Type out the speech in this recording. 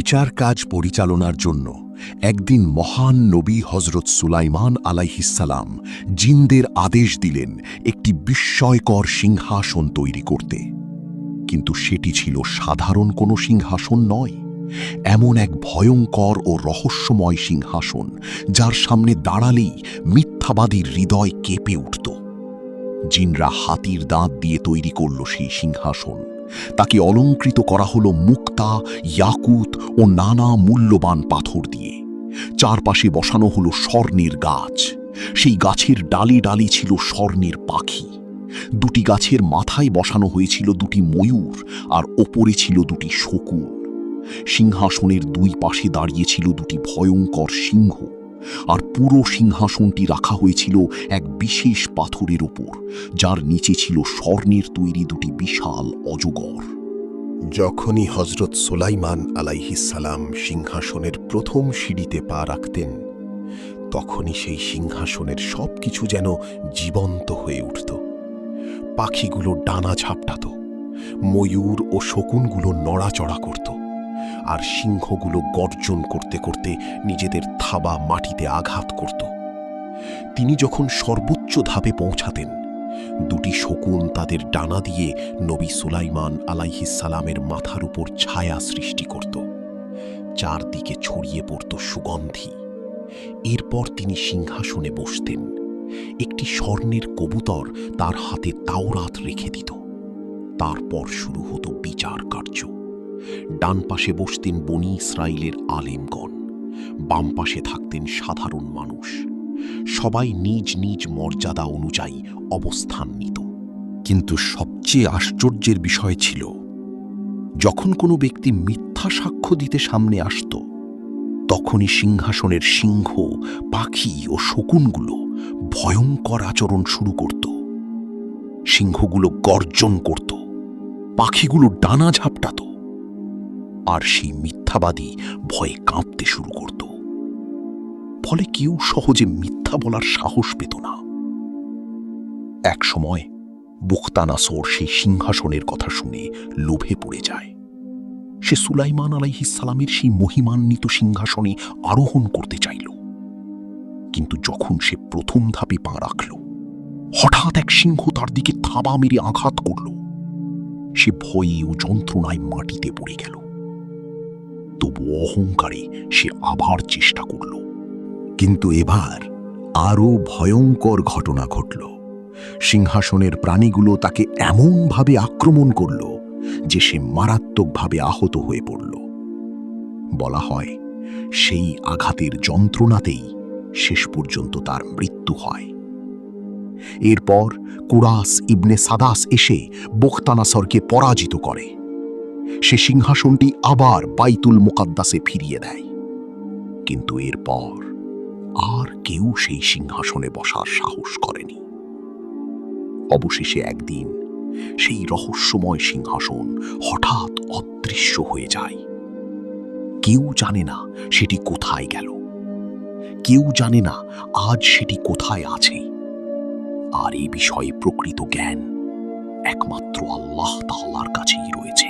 বিচার কাজ পরিচালনার জন্য একদিন মহান নবী হজরত সুলাইমান আলাইহিসসালাম জিনদের আদেশ দিলেন একটি বিস্ময়কর সিংহাসন তৈরি করতে। কিন্তু সেটি ছিল সাধারণ কোনো সিংহাসন নয়, এমন এক ভয়ঙ্কর ও রহস্যময় সিংহাসন যার সামনে দাঁড়ালেই মিথ্যাবাদীর হৃদয় কেঁপে উঠত। জিনরা হাতির দাঁত দিয়ে তৈরি করল সেই সিংহাসন। তাকে অলঙ্কৃত করা হলো মুক্তা, ইয়াকুত ও নানা মূল্যবান পাথর দিয়ে। চারপাশে বসানো হলো স্বর্ণের গাছ। সেই গাছের ডালে ডালে ছিল স্বর্ণের পাখি। দুটি গাছের মাথায় বসানো হয়েছিল দুটি ময়ূর, আর ওপরে ছিল দুটি শকুন। সিংহাসনের দুই পাশে দাঁড়িয়েছিল দুটি ভয়ঙ্কর সিংহ, আর পুরো সিংহাসনটি রাখা হয়েছিল এক বিশেষ পাথরের ওপর, যার নিচে ছিল স্বর্ণের তৈরি দুটি বিশাল অজগর। যখনই হজরত সুলাইমান আলাইহিসসালাম সিংহাসনের প্রথম সিঁড়িতে পা রাখতেন, তখনই সেই সিংহাসনের সবকিছু যেন জীবন্ত হয়ে উঠত। পাখিগুলো ডানা ঝাপটাত, ময়ূর ও শকুনগুলো নড়াচড়া করত, আর সিংহগুলো গর্জন করতে করতে নিজেদের থাবা মাটিতে আঘাত করত। তিনি যখন সর্বোচ্চ ধাপে পৌঁছাতেন, দুটি শকুন তাদের ডানা দিয়ে নবী সুলাইমান আলাইহিসসালামের মাথার উপর ছায়া সৃষ্টি করত। চারদিকে ছড়িয়ে পড়ত সুগন্ধি। এরপর তিনি সিংহাসনে বসতেন। একটি স্বর্ণের কবুতর তার হাতে তাওরাত রেখে দিত। তারপর শুরু হতো বিচার কার্য। ডান পাশে বসতেন বনী ইসরাইলের আলেমগণ, বাম পাশে থাকতেন সাধারণ মানুষ। সবাই নিজ নিজ মর্যাদা অনুযায়ী অবস্থান নিত। কিন্তু সবচেয়ে আশ্চর্যের বিষয় ছিল, যখন কোনো ব্যক্তি মিথ্যা সাক্ষ্য দিতে সামনে আসত, তখনই সিংহাসনের সিংহ, পাখি ও শকুনগুলো ভয়ঙ্কর আচরণ শুরু করত। সিংহগুলো গর্জন করত, পাখিগুলো ডানা ঝাপটাত, আর সেই মিথ্যাবাদী ভয়ে কাঁপতে শুরু করত। ফলে কেউ সহজে মিথ্যা বলার সাহস পেত না। এক সময় বুখতানাসর সেই সিংহাসনের কথা শুনে লোভে পড়ে যায়। সে সুলাইমান আলাইহিসসালামের সেই মহিমান্বিত সিংহাসনে আরোহণ করতে চাইল। কিন্তু যখন সে প্রথম ধাপে পা রাখল, হঠাৎ এক সিংহ তার দিকে থাবা মেরে আঘাত করল। সে ভয়ে ও যন্ত্রণায় মাটিতে পড়ে গেল। তবু অহংকারে সে আবার চেষ্টা করল। কিন্তু এবার আরও ভয়ঙ্কর ঘটনা ঘটল। সিংহাসনের প্রাণীগুলো তাকে এমনভাবে আক্রমণ করল যে সে মারাত্মকভাবে আহত হয়ে পড়ল। বলা হয়, সেই আঘাতের যন্ত্রণাতেই শেষ পর্যন্ত তার মৃত্যু হয়। এরপর কুরাস ইবনে সাদাস এসে বুখতানাসরকে পরাজিত করে। সে সিংহাসনটি আবার বাইতুল মুকাদ্দাসে ফিরিয়ে দেয়। কিন্তু এরপর আর কেউ সেই সিংহাসনে বসার সাহস করেনি। অবশেষে একদিন সেই রহস্যময় সিংহাসন হঠাৎ অদৃশ্য হয়ে যায়। কেউ জানে না সেটি কোথায় গেল, কেউ জানে না আজ সেটি কোথায় আছে। আর এই বিষয়ে প্রকৃত জ্ঞান একমাত্র আল্লাহ তাআলার কাছেই রয়েছে।